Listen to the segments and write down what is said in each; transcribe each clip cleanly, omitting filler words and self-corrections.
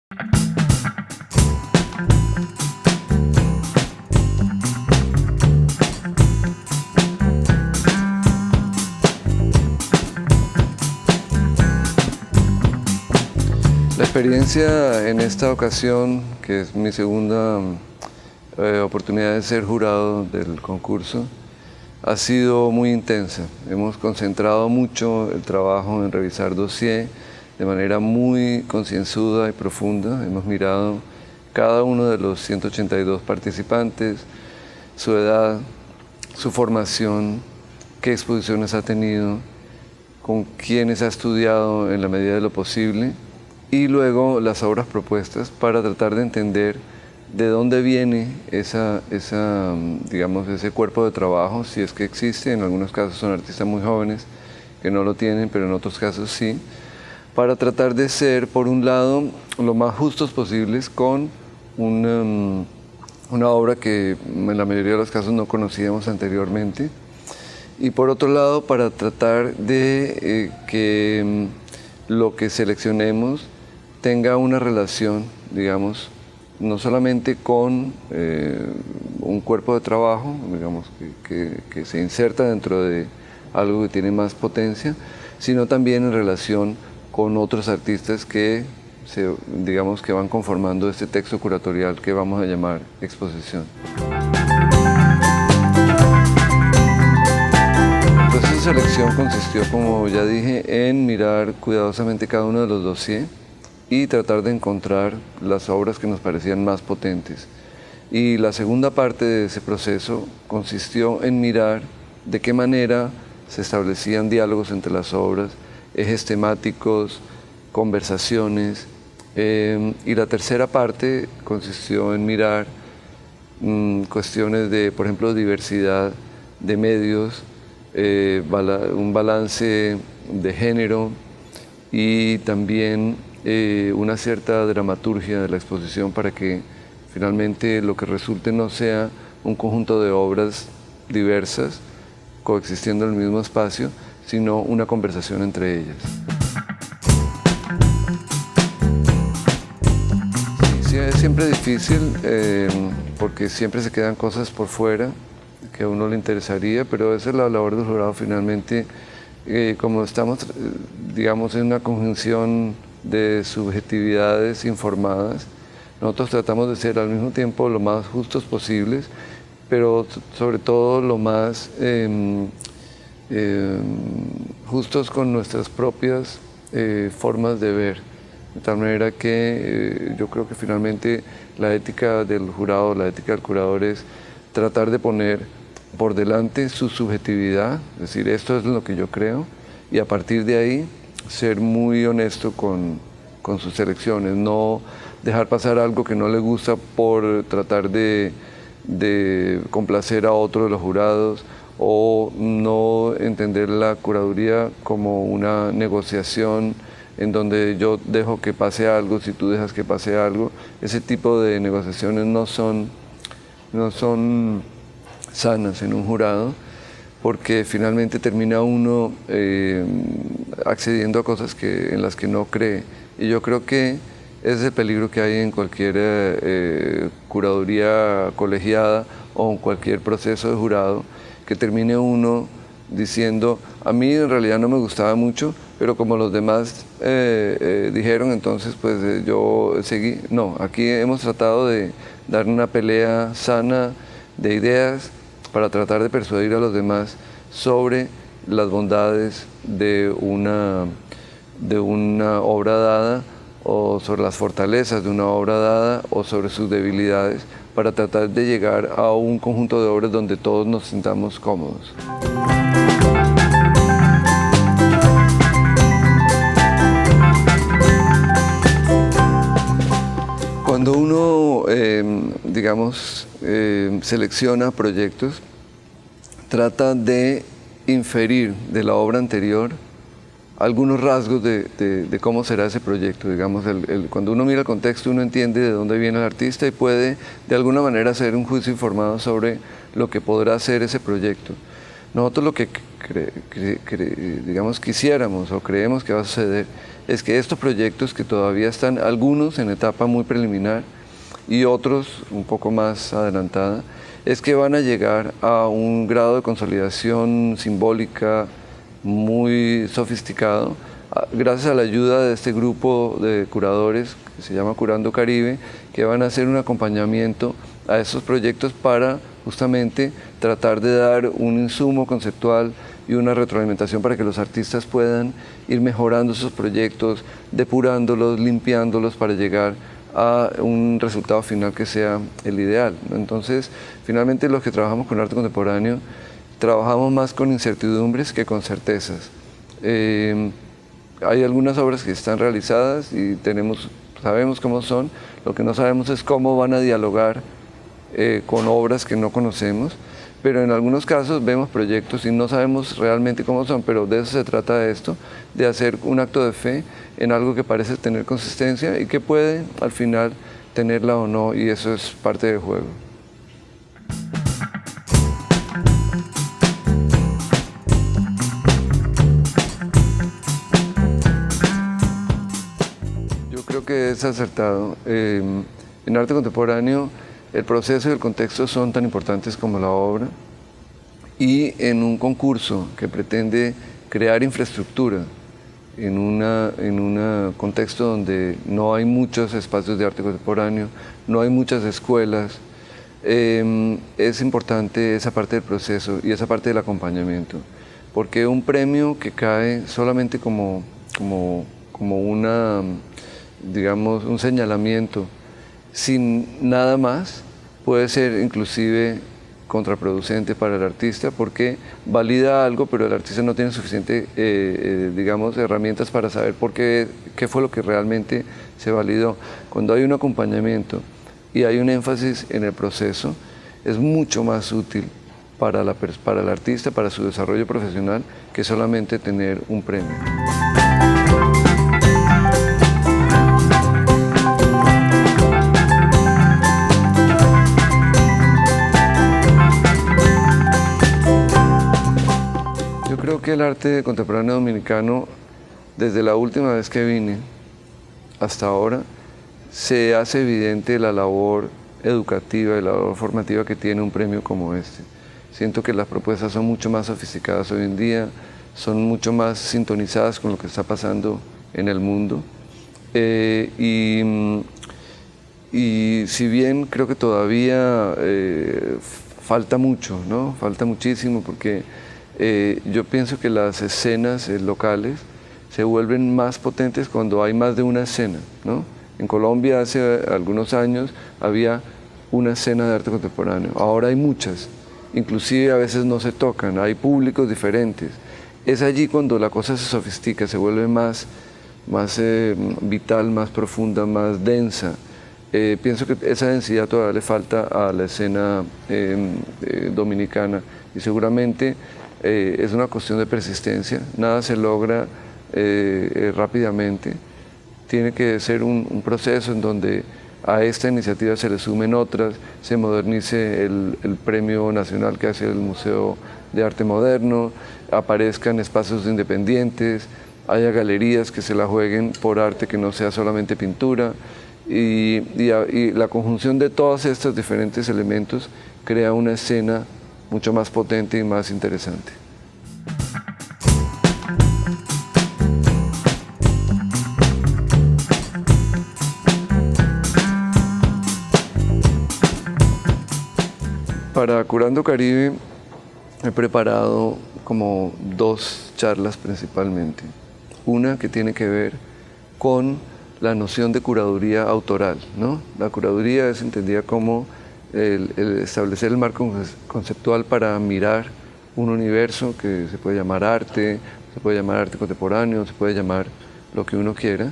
La experiencia en esta ocasión, que es mi segunda oportunidad de ser jurado del concurso, ha sido muy intensa. Hemos concentrado mucho el trabajo en revisar dossier de manera muy concienzuda y profunda. Hemos mirado cada uno de los 182 participantes, su edad, su formación, qué exposiciones ha tenido, con quiénes ha estudiado en la medida de lo posible, y luego las obras propuestas para tratar de entender de dónde viene digamos, ese cuerpo de trabajo, si es que existe. En algunos casos son artistas muy jóvenes que no lo tienen, pero en otros casos sí, para tratar de ser, por un lado, lo más justos posibles con una obra que en la mayoría de los casos no conocíamos anteriormente, y por otro lado, para tratar de que lo que seleccionemos tenga una relación, digamos, no solamente con un cuerpo de trabajo, digamos, que se inserta dentro de algo que tiene más potencia, sino también en relación con otros artistas que, digamos, que van conformando este texto curatorial que vamos a llamar exposición. El proceso de selección consistió, como ya dije, en mirar cuidadosamente cada uno de los dossiers y tratar de encontrar las obras que nos parecían más potentes. Y la segunda parte de ese proceso consistió en mirar de qué manera se establecían diálogos entre las obras, ejes temáticos, conversaciones, y la tercera parte consistió en mirar cuestiones de, por ejemplo, diversidad de medios, un balance de género y también una cierta dramaturgia de la exposición para que finalmente lo que resulte no sea un conjunto de obras diversas coexistiendo en el mismo espacio, sino una conversación entre ellas. Sí, es siempre difícil porque siempre se quedan cosas por fuera que a uno le interesaría, pero esa es la labor del jurado finalmente. Como estamos, digamos, en una conjunción de subjetividades informadas, nosotros tratamos de ser al mismo tiempo lo más justos posibles, pero sobre todo lo más justos con nuestras propias formas de ver. De tal manera que yo creo que finalmente la ética del jurado, la ética del curador es tratar de poner por delante su subjetividad, es decir, esto es lo que yo creo, y a partir de ahí ser muy honesto con sus selecciones, no dejar pasar algo que no le gusta por tratar de complacer a otro de los jurados, o no entender la curaduría como una negociación en donde yo dejo que pase algo si tú dejas que pase algo. Ese tipo de negociaciones no son sanas en un jurado, porque finalmente termina uno accediendo a cosas en las que no cree. Y yo creo que ese es el peligro que hay en cualquier curaduría colegiada o en cualquier proceso de jurado, que termine uno diciendo, a mí en realidad no me gustaba mucho, pero como los demás dijeron, entonces pues yo seguí. No, aquí hemos tratado de dar una pelea sana de ideas para tratar de persuadir a los demás sobre las bondades de una obra dada, o sobre las fortalezas de una obra dada, o sobre sus debilidades, para tratar de llegar a un conjunto de obras donde todos nos sintamos cómodos. Cuando uno, digamos, selecciona proyectos, trata de inferir de la obra anterior algunos rasgos de cómo será ese proyecto. Digamos, cuando uno mira el contexto, uno entiende de dónde viene el artista y puede de alguna manera hacer un juicio informado sobre lo que podrá ser ese proyecto. Nosotros lo que digamos quisiéramos o creemos que va a suceder es que estos proyectos que todavía están, algunos en etapa muy preliminar y otros un poco más adelantada, es que van a llegar a un grado de consolidación simbólica muy sofisticado, gracias a la ayuda de este grupo de curadores que se llama Curando Caribe, que van a hacer un acompañamiento a estos proyectos para justamente tratar de dar un insumo conceptual y una retroalimentación para que los artistas puedan ir mejorando esos proyectos, depurándolos, limpiándolos para llegar a un resultado final que sea el ideal. Entonces, finalmente los que trabajamos con arte contemporáneo, trabajamos más con incertidumbres que con certezas. Hay algunas obras que están realizadas y sabemos cómo son, lo que no sabemos es cómo van a dialogar con obras que no conocemos, pero en algunos casos vemos proyectos y no sabemos realmente cómo son, pero de eso se trata esto, de hacer un acto de fe en algo que parece tener consistencia y que puede al final tenerla o no, y eso es parte del juego. Yo creo que es acertado. En arte contemporáneo el proceso y el contexto son tan importantes como la obra, y en un concurso que pretende crear infraestructura en un contexto donde no hay muchos espacios de arte contemporáneo, no hay muchas escuelas, es importante esa parte del proceso y esa parte del acompañamiento, porque un premio que cae solamente como digamos, un señalamiento sin nada más, puede ser inclusive contraproducente para el artista, porque valida algo, pero el artista no tiene suficiente, digamos, herramientas para saber qué fue lo que realmente se validó. Cuando hay un acompañamiento y hay un énfasis en el proceso, es mucho más útil para el artista, para su desarrollo profesional, que solamente tener un premio. Yo creo que el arte contemporáneo dominicano, desde la última vez que vine hasta ahora, se hace evidente la labor educativa y la labor formativa que tiene un premio como este. Siento que las propuestas son mucho más sofisticadas hoy en día, son mucho más sintonizadas con lo que está pasando en el mundo. Y si bien creo que todavía falta mucho, ¿no? Falta muchísimo, porque yo pienso que las escenas locales se vuelven más potentes cuando hay más de una escena, ¿no? En Colombia hace algunos años había una escena de arte contemporáneo, ahora hay muchas, inclusive a veces no se tocan, hay públicos diferentes. Es allí cuando la cosa se sofistica, se vuelve más vital, más profunda, más densa. Pienso que esa densidad todavía le falta a la escena dominicana, y seguramente es una cuestión de persistencia, nada se logra rápidamente, tiene que ser un proceso en donde a esta iniciativa se le sumen otras, se modernice el premio nacional que hace el Museo de Arte Moderno, aparezcan espacios independientes, haya galerías que se la jueguen por arte que no sea solamente pintura, y la conjunción de todos estos diferentes elementos crea una escena mucho más potente y más interesante. Para Curando Caribe he preparado como 2 charlas principalmente. Una que tiene que ver con la noción de curaduría autoral, ¿no? La curaduría es entendida como el establecer el marco conceptual para mirar un universo que se puede llamar arte, se puede llamar arte contemporáneo, se puede llamar lo que uno quiera,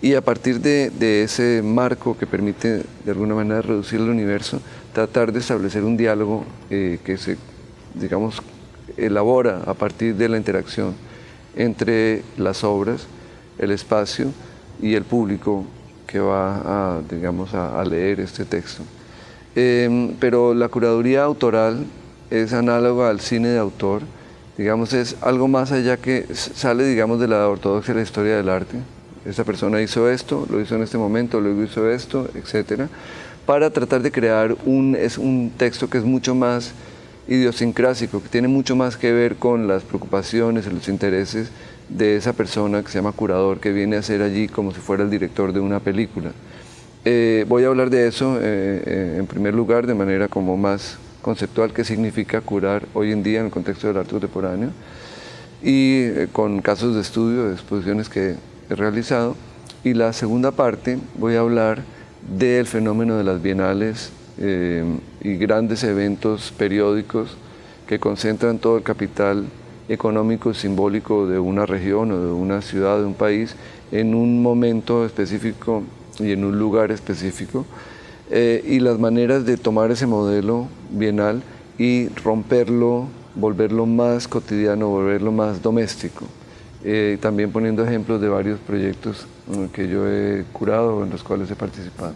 y a partir de ese marco que permite de alguna manera reducir el universo, tratar de establecer un diálogo que se, digamos, elabora a partir de la interacción entre las obras, el espacio y el público que va a leer este texto. Pero la curaduría autoral es análoga al cine de autor, digamos, es algo más allá que sale, digamos, de la ortodoxia de la historia del arte, esta persona hizo esto, lo hizo en este momento, luego hizo esto, etcétera, para tratar de crear un texto que es mucho más idiosincrásico, que tiene mucho más que ver con las preocupaciones y los intereses de esa persona que se llama curador, que viene a ser allí como si fuera el director de una película. Voy a hablar de eso en primer lugar de manera como más conceptual, qué significa curar hoy en día en el contexto del arte contemporáneo, y con casos de estudio, de exposiciones que he realizado. Y la segunda parte voy a hablar del fenómeno de las bienales y grandes eventos periódicos que concentran todo el capital económico y simbólico de una región o de una ciudad, de un país, en un momento específico y en un lugar específico, y las maneras de tomar ese modelo bienal y romperlo, volverlo más cotidiano, volverlo más doméstico. También poniendo ejemplos de varios proyectos que yo he curado o en los cuales he participado.